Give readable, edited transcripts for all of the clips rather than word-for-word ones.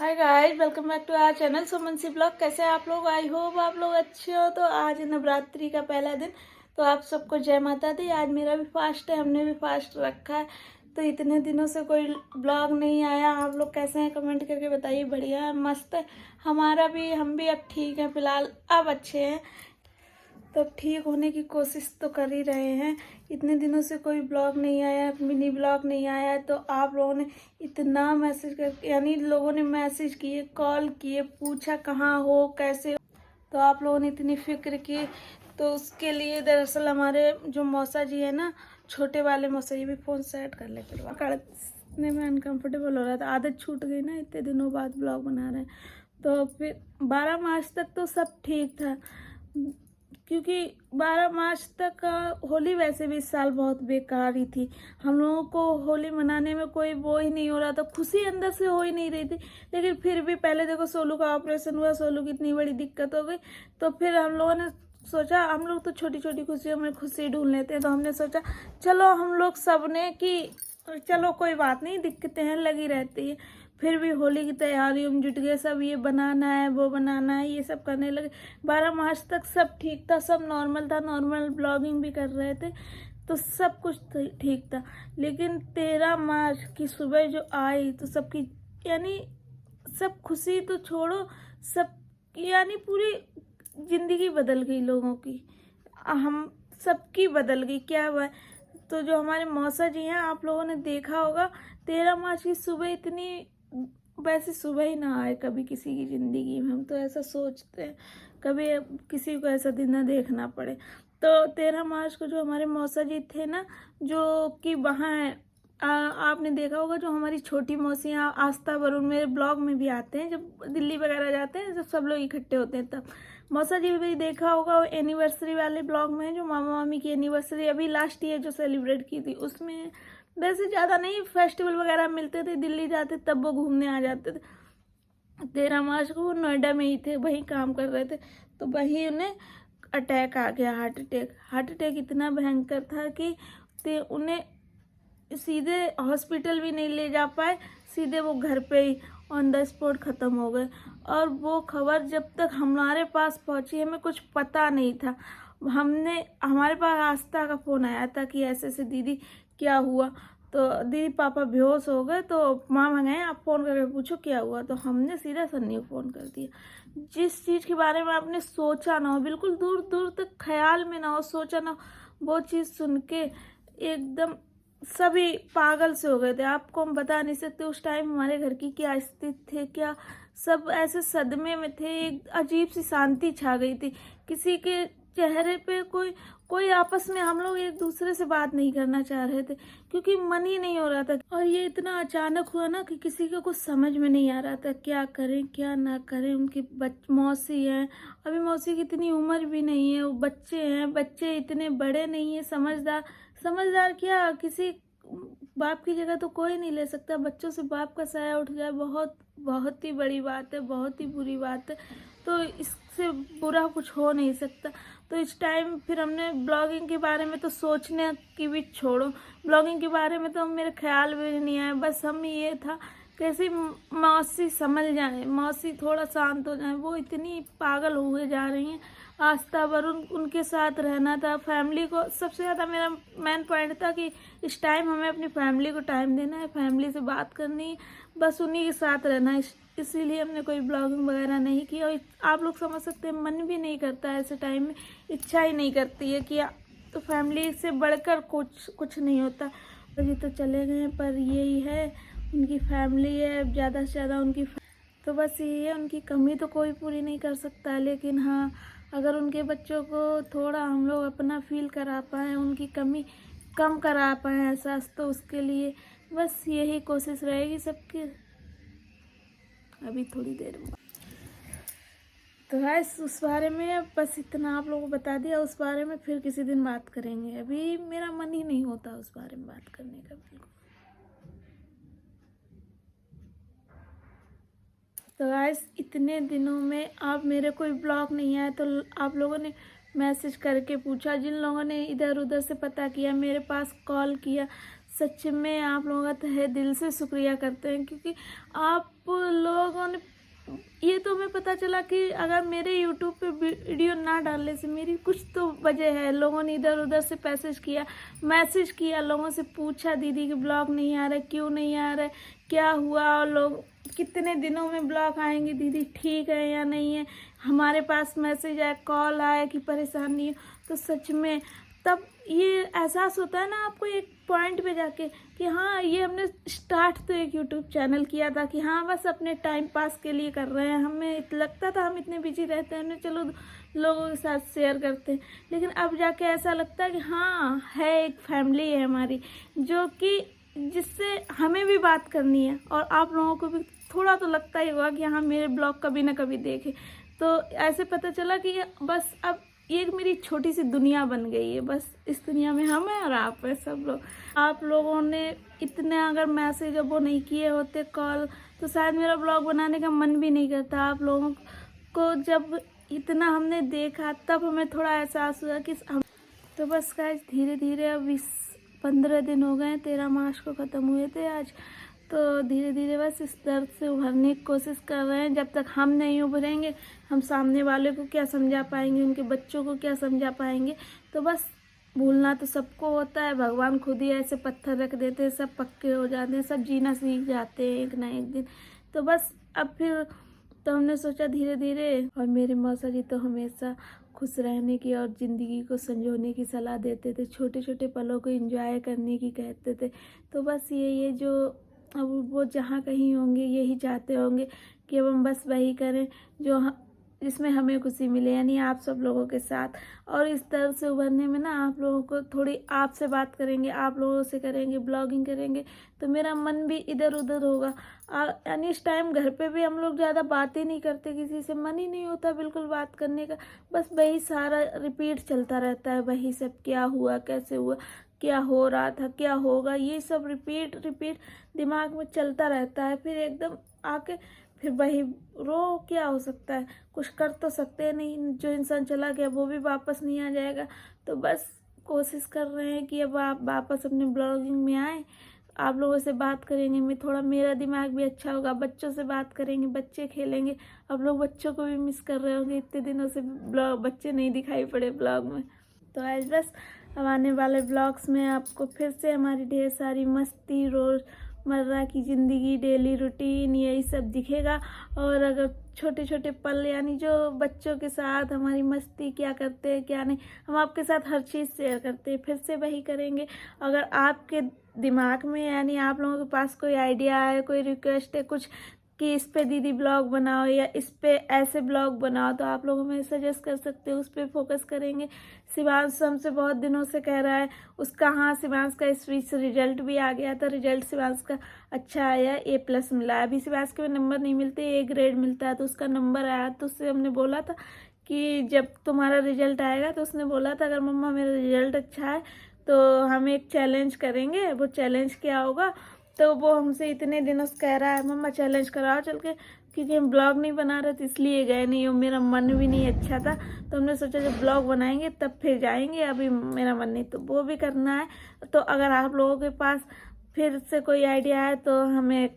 Hi guys, welcome back to our channel Suman C blog. कैसे हैं आप लोग? आई होप आप लोग अच्छे हो। तो आज नवरात्रि का पहला दिन, तो आप सबको जय माता दी। आज मेरा भी फास्ट है, हमने भी फास्ट रखा है। तो इतने दिनों से कोई ब्लॉग नहीं आया। आप लोग कैसे हैं कमेंट करके बताइए। बढ़िया है, मस्त है। हमारा भी, हम भी अब ठीक हैं, फिलहाल अब अच्छे हैं। तो ठीक होने की कोशिश तो कर ही रहे हैं। इतने दिनों से कोई ब्लॉग नहीं आया, मिनी ब्लॉग नहीं आया। तो आप लोगों ने इतना मैसेज कर, यानी लोगों ने मैसेज किए, कॉल किए, पूछा कहाँ हो, कैसे हो। तो आप लोगों ने इतनी फिक्र की, तो उसके लिए दरअसल हमारे जो मौसा जी है ना, छोटे वाले मौसा जी, भी फ़ोन सेट कर ले फिर करने में अनकम्फर्टेबल हो रहा था। आदत छूट गई ना, इतने दिनों बाद ब्लॉग बना रहे हैं। तो फिर 12 मार्च तक तो सब ठीक था, क्योंकि 12 मार्च तक होली वैसे भी इस साल बहुत बेकार ही थी। हम लोगों को होली मनाने में कोई वो ही नहीं हो रहा था, खुशी अंदर से हो ही नहीं रही थी। लेकिन फिर भी पहले देखो, सोलू का ऑपरेशन हुआ, सोलू की इतनी बड़ी दिक्कत हो गई। तो फिर हम लोगों ने सोचा, हम लोग तो छोटी छोटी खुशियों में खुशी ढूंढ लेते हैं। तो हमने सोचा चलो हम लोग सब ने कि चलो कोई बात नहीं, दिक्कतें हैं लगी रहती है। फिर भी होली की तैयारियों में जुट गए सब, ये बनाना है वो बनाना है, ये सब करने लगे। 12 मार्च तक सब ठीक था, सब नॉर्मल था, नॉर्मल ब्लॉगिंग भी कर रहे थे, तो सब कुछ ठीक था। लेकिन 13 मार्च की सुबह जो आई, तो सबकी, यानी सब खुशी तो छोड़ो, सब, यानी पूरी जिंदगी बदल गई लोगों की, हम सबकी बदल गई। क्या हुआ? तो जो हमारे मौसा जी हैं, आप लोगों ने देखा होगा, 13 मार्च की सुबह इतनी, वैसे सुबह ही ना आए कभी किसी की ज़िंदगी में। हम तो ऐसा सोचते हैं कभी किसी को ऐसा दिन ना देखना पड़े। तो 13 मार्च को जो हमारे मौसा जी थे ना, जो कि वहाँ हैं, आपने देखा होगा, जो हमारी छोटी मौसियाँ आस्था वरुण मेरे ब्लॉग में भी आते हैं, जब दिल्ली वगैरह जाते हैं, जब सब लोग इकट्ठे होते हैं तब। मौसा जी भी देखा होगा, एनिवर्सरी वाले ब्लॉग में, जो मामा मामी की एनिवर्सरी अभी लास्ट ईयर जो सेलिब्रेट की थी, उसमें वैसे ज़्यादा नहीं, फेस्टिवल वगैरह मिलते थे, दिल्ली जाते तब वो घूमने आ जाते थे। 13 मार्च को वो नोएडा में ही थे, वहीं काम कर रहे थे। तो वहीं उन्हें अटैक आ गया, हार्ट अटैक। हार्ट अटैक इतना भयंकर था कि उन्हें सीधे हॉस्पिटल भी नहीं ले जा पाए, सीधे वो घर पे ही ऑन द स्पॉट ख़त्म हो गए। और वो खबर जब तक हमारे पास पहुंची, हमें कुछ पता नहीं था। हमारे पास आस्था का फ़ोन आया था कि ऐसे ऐसे दीदी क्या हुआ। तो दीदी पापा बेहोश हो गए, तो मामा गए, आप फ़ोन करके पूछो क्या हुआ। तो हमने सीधा सन्नी को फ़ोन कर दिया। जिस चीज़ के बारे में आपने सोचा ना हो, बिल्कुल दूर दूर तक ख्याल में ना हो, सोचा ना हो, वो चीज़ सुन के एकदम सभी पागल से हो गए थे। आपको हम बता नहीं सकते उस टाइम हमारे घर की क्या स्थिति थे, क्या सब ऐसे सदमे में थे। एक अजीब सी शांति छा गई थी, किसी के चेहरे पे कोई कोई आपस में, हम लोग एक दूसरे से बात नहीं करना चाह रहे थे, क्योंकि मन ही नहीं हो रहा था। और ये इतना अचानक हुआ ना कि किसी को कुछ समझ में नहीं आ रहा था, क्या करें क्या ना करें। उनकी मौसी हैं, अभी मौसी की इतनी उम्र भी नहीं है, वो बच्चे हैं, बच्चे इतने बड़े नहीं है, समझदार। समझदार क्या, किसी बाप की जगह तो कोई नहीं ले सकता। बच्चों से बाप का साया उठ जाए, बहुत बहुत ही बड़ी बात है, बहुत ही बुरी बात है। तो इससे बुरा कुछ हो नहीं सकता। तो इस टाइम फिर हमने ब्लॉगिंग के बारे में तो सोचने की भी छोड़ो, ब्लॉगिंग के बारे में तो मेरे ख्याल में नहीं आया। बस हम ये था कैसे मौसी समझ जाए, मौसी थोड़ा शांत हो जाए। वो इतनी पागल हुए जा रही हैं। आस्था वरुण उनके साथ रहना था, फैमिली को सबसे ज़्यादा मेरा मेन पॉइंट था कि इस टाइम हमें अपनी फैमिली को टाइम देना है, फैमिली से बात करनी है, बस उन्हीं के साथ रहना है। इसीलिए हमने कोई ब्लॉगिंग वगैरह नहीं की। और आप लोग समझ सकते हैं, मन भी नहीं करता है ऐसे टाइम में, इच्छा ही नहीं करती है कि तो फैमिली से बढ़कर कुछ नहीं होता। अभी तो चले गए, पर यही है, उनकी फैमिली है, ज़्यादा से ज़्यादा उनकी, तो बस यही है। उनकी कमी तो कोई पूरी नहीं कर सकता, लेकिन हाँ, अगर उनके बच्चों को थोड़ा हम लोग अपना फील करा पाएँ, उनकी कमी कम करा पाएँ एहसास, तो उसके लिए बस यही कोशिश रहेगी सबकी। अभी थोड़ी देर में तो है उस बारे में, बस इतना आप लोगों को बता दिया। उस बारे में फिर किसी दिन बात करेंगे, अभी मेरा मन ही नहीं होता उस बारे में बात करने का बिल्कुल। तो गाइस, इतने दिनों में आप मेरे कोई ब्लॉग नहीं आया, तो आप लोगों ने मैसेज करके पूछा, जिन लोगों ने इधर उधर से पता किया, मेरे पास कॉल किया, सच में आप लोगों का तहे दिल से शुक्रिया करते हैं। क्योंकि आप लोगों ने हमें पता चला कि अगर मेरे यूट्यूब पे वीडियो ना डालने से मेरी कुछ तो वजह है। लोगों ने इधर उधर से मैसेज किया, लोगों से पूछा दीदी के ब्लॉग नहीं आ रहे, क्यों नहीं आ रहे, क्या हुआ, और लोग कितने दिनों में ब्लॉग आएंगे दीदी, ठीक है या नहीं है। हमारे पास मैसेज आया, कॉल आया कि परेशानी है। तो सच में तब ये एहसास होता है ना आपको एक पॉइंट पे जाके कि हाँ, ये हमने स्टार्ट तो एक यूट्यूब चैनल किया था कि हाँ बस अपने टाइम पास के लिए कर रहे हैं। हमें लगता था हम इतने बिजी रहते हैं, चलो लोगों के साथ शेयर करते हैं, लेकिन अब जाके ऐसा लगता है कि हाँ है, एक फैमिली है हमारी जो कि जिससे हमें भी बात करनी है, और आप लोगों को भी थोड़ा तो लगता ही होगा कि हाँ मेरे ब्लॉग कभी ना कभी देखे। तो ऐसे पता चला कि बस अब ये मेरी छोटी सी दुनिया बन गई है। बस इस दुनिया में हम हैं और आप हैं, सब लोग। आप लोगों ने इतने अगर मैसेज वो नहीं किए होते, कॉल, तो शायद मेरा ब्लॉग बनाने का मन भी नहीं करता। आप लोगों को जब इतना हमने देखा तब हमें थोड़ा एहसास हुआ कि हम तो बस गाइस धीरे धीरे अब 15 दिन हो गए, 13 मार्च को ख़त्म हुए थे आज। तो धीरे धीरे बस इस दर्द से उभरने की कोशिश कर रहे हैं। जब तक हम नहीं उभरेंगे, हम सामने वाले को क्या समझा पाएंगे, उनके बच्चों को क्या समझा पाएंगे। तो बस भूलना तो सबको होता है, भगवान खुद ही ऐसे पत्थर रख देते हैं, सब पक्के हो जाते हैं, सब जीना सीख जाते हैं एक ना एक दिन। तो बस अब फिर तो हमने सोचा धीरे धीरे, और मेरे मौसा जी तो हमेशा खुश रहने की और ज़िंदगी को संजोने की सलाह देते थे, छोटे छोटे पलों को एंजॉय करने की कहते थे। तो बस ये जो अब वो जहाँ कहीं होंगे यही चाहते होंगे कि अब हम बस वही करें जो जिसमें हमें खुशी मिले, यानी आप सब लोगों के साथ। और इस दर्द से उभरने में ना आप लोगों को थोड़ी आपसे बात करेंगे, आप लोगों से करेंगे, ब्लॉगिंग करेंगे, तो मेरा मन भी इधर उधर होगा। यानी इस टाइम घर पे भी हम लोग ज़्यादा बातें नहीं करते, किसी से मन ही नहीं होता बिल्कुल बात करने का। बस वही सारा रिपीट चलता रहता है, वही सब, क्या हुआ, कैसे हुआ, क्या हो रहा था, क्या होगा, ये सब रिपीट दिमाग में चलता रहता है। फिर एकदम आके फिर वही रो, क्या हो सकता है, कुछ कर तो सकते नहीं, जो इंसान चला गया वो भी वापस नहीं आ जाएगा। तो बस कोशिश कर रहे हैं कि अब आप वापस अपने ब्लॉगिंग में आए, आप लोगों से बात करेंगे, मैं थोड़ा मेरा दिमाग भी अच्छा होगा, बच्चों से बात करेंगे, बच्चे खेलेंगे। अब लोग बच्चों को भी मिस कर रहे होंगे, इतने दिनों से बच्चे नहीं दिखाई पड़े ब्लॉग में। तो आज बस अब आने वाले ब्लॉग्स में आपको फिर से हमारी ढेर सारी मस्ती, रोज़मर्रा की ज़िंदगी, डेली रूटीन, यही सब दिखेगा। और अगर छोटे छोटे पल, यानी जो बच्चों के साथ हमारी मस्ती, क्या करते हैं क्या नहीं, हम आपके साथ हर चीज़ शेयर करते हैं, फिर से वही करेंगे। अगर आपके दिमाग में, यानी आप लोगों के पास कोई आइडिया है, कोई रिक्वेस्ट है कुछ कि इस पे दीदी ब्लॉग बनाओ या इस पे ऐसे ब्लॉग बनाओ, तो आप लोग हमें सजेस्ट कर सकते हो, उस पर फोकस करेंगे। शिवांश हमसे बहुत दिनों से कह रहा है, उसका हाँ शिवांश का इस वीक रिजल्ट भी आ गया था, रिजल्ट शिवांश का अच्छा आया, A+ मिला है। अभी शिवांश के नंबर नहीं मिलते, A ग्रेड मिलता है, तो उसका नंबर आया। तो उससे हमने बोला था कि जब तुम्हारा रिजल्ट आएगा, तो उसने बोला था अगर मम्मा मेरा रिजल्ट अच्छा है तो हम एक चैलेंज करेंगे। वो चैलेंज क्या होगा, तो वो हमसे इतने दिनों से कह रहा है मम्मा चैलेंज कराओ चल के, क्योंकि हम ब्लॉग नहीं बना रहे थे इसलिए गए नहीं, और मेरा मन भी नहीं अच्छा था। तो हमने सोचा जब ब्लॉग बनाएंगे तब फिर जाएंगे, अभी मेरा मन नहीं, तो वो भी करना है। तो अगर आप लोगों के पास फिर से कोई आइडिया है तो हमें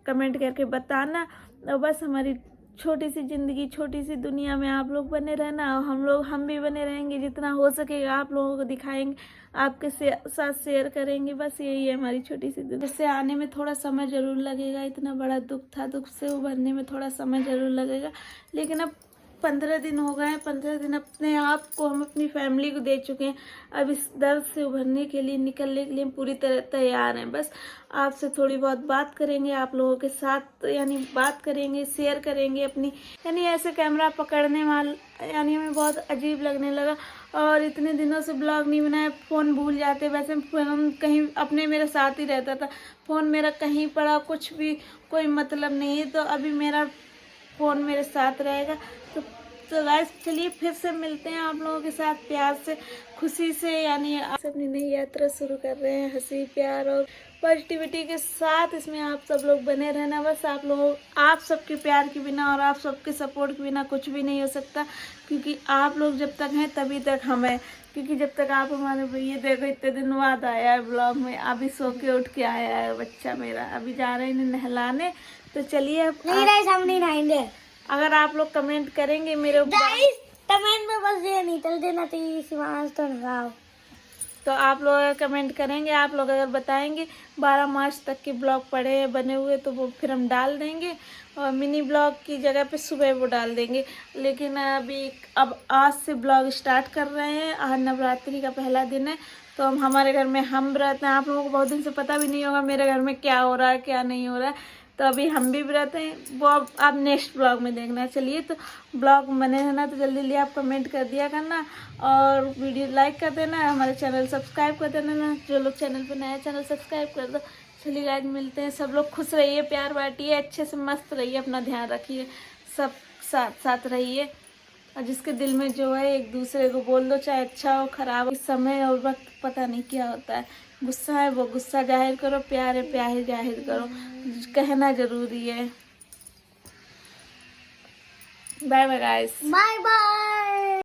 कमेंट करके बताना। और बस हमारी छोटी सी ज़िंदगी, छोटी सी दुनिया में आप लोग बने रहना, और हम भी बने रहेंगे, जितना हो सकेगा आप लोगों को दिखाएंगे, आपके साथ शेयर करेंगे। बस यही है हमारी छोटी सी दुनिया। इससे आने में थोड़ा समय ज़रूर लगेगा, इतना बड़ा दुख था, दुख से उभरने में थोड़ा समय ज़रूर लगेगा। लेकिन अब 15 दिन हो गए हैं, 15 दिन अपने आप को, हम अपनी फैमिली को दे चुके हैं। अब इस दर्द से उभरने के लिए, निकलने के लिए हम पूरी तरह तैयार हैं। बस आपसे थोड़ी बहुत बात करेंगे, आप लोगों के साथ यानी बात करेंगे, शेयर करेंगे अपनी, यानी ऐसे कैमरा पकड़ने वाला यानी हमें बहुत अजीब लगने लगा। और इतने दिनों से ब्लॉग नहीं बनाया, फ़ोन भूल जाते। वैसे हम कहीं अपने, मेरे साथ ही रहता था फ़ोन, मेरा कहीं पड़ा, कुछ भी कोई मतलब नहीं है। तो अभी मेरा फ़ोन मेरे साथ रहेगा। तो गाइस चलिए फिर से मिलते हैं आप लोगों के साथ, प्यार से, खुशी से, यानी आप अपनी नई यात्रा शुरू कर रहे हैं, हंसी, प्यार और पॉजिटिविटी के साथ। इसमें आप सब लोग बने रहना। बस आप सबके प्यार के बिना और आप सबके सपोर्ट के बिना कुछ भी नहीं हो सकता, क्योंकि आप लोग जब तक हैं तभी तक हम हैं। क्योंकि जब तक आप हमारे भैया, देखो इतने दिन बाद आया है ब्लॉग में, अभी सो के उठ के आया है बच्चा मेरा, अभी जा रहे हैं इन्हें नहलाने। तो चलिए अब नहीं हम नहीं नहाएंगे, अगर आप लोग कमेंट करेंगे मेरे कमेंट में बस ये नहीं चल देना चाहिए शिवांश तो लगाओ। तो आप लोग अगर कमेंट करेंगे, आप लोग अगर बताएंगे 12 मार्च तक के ब्लॉग पड़े हैं बने हुए, तो वो फिर हम डाल देंगे और मिनी ब्लॉग की जगह पे सुबह वो डाल देंगे। लेकिन अभी अब आज से ब्लॉग स्टार्ट कर रहे हैं। आज नवरात्रि का पहला दिन है, तो हमारे घर में हम व्रत हैं। आप लोगों को बहुत दिन से पता भी नहीं होगा मेरे घर में क्या हो रहा है क्या नहीं हो रहा है, तो अभी हम भी व्रत हैं, वो अब आप नेक्स्ट ब्लॉग में देखना। चलिए, तो ब्लॉग बने रहना, तो जल्दी जल्दी आप कमेंट कर दिया करना और वीडियो लाइक कर देना, हमारे चैनल सब्सक्राइब कर देना। जो लोग चैनल पर नया चैनल सब्सक्राइब कर दो। चलिए आज मिलते हैं। सब लोग खुश रहिए, प्यार बांटिए, अच्छे से मस्त रहिए, अपना ध्यान रखिए, सब साथ साथ रहिए। और जिसके दिल में जो है एक दूसरे को बोल दो, चाहे अच्छा हो खराब हो। इस समय और वक्त पता नहीं क्या होता है। गुस्सा है वो गुस्सा जाहिर करो, प्यार है प्यार जाहिर करो, कहना जरूरी है। Bye bye guys. Bye bye.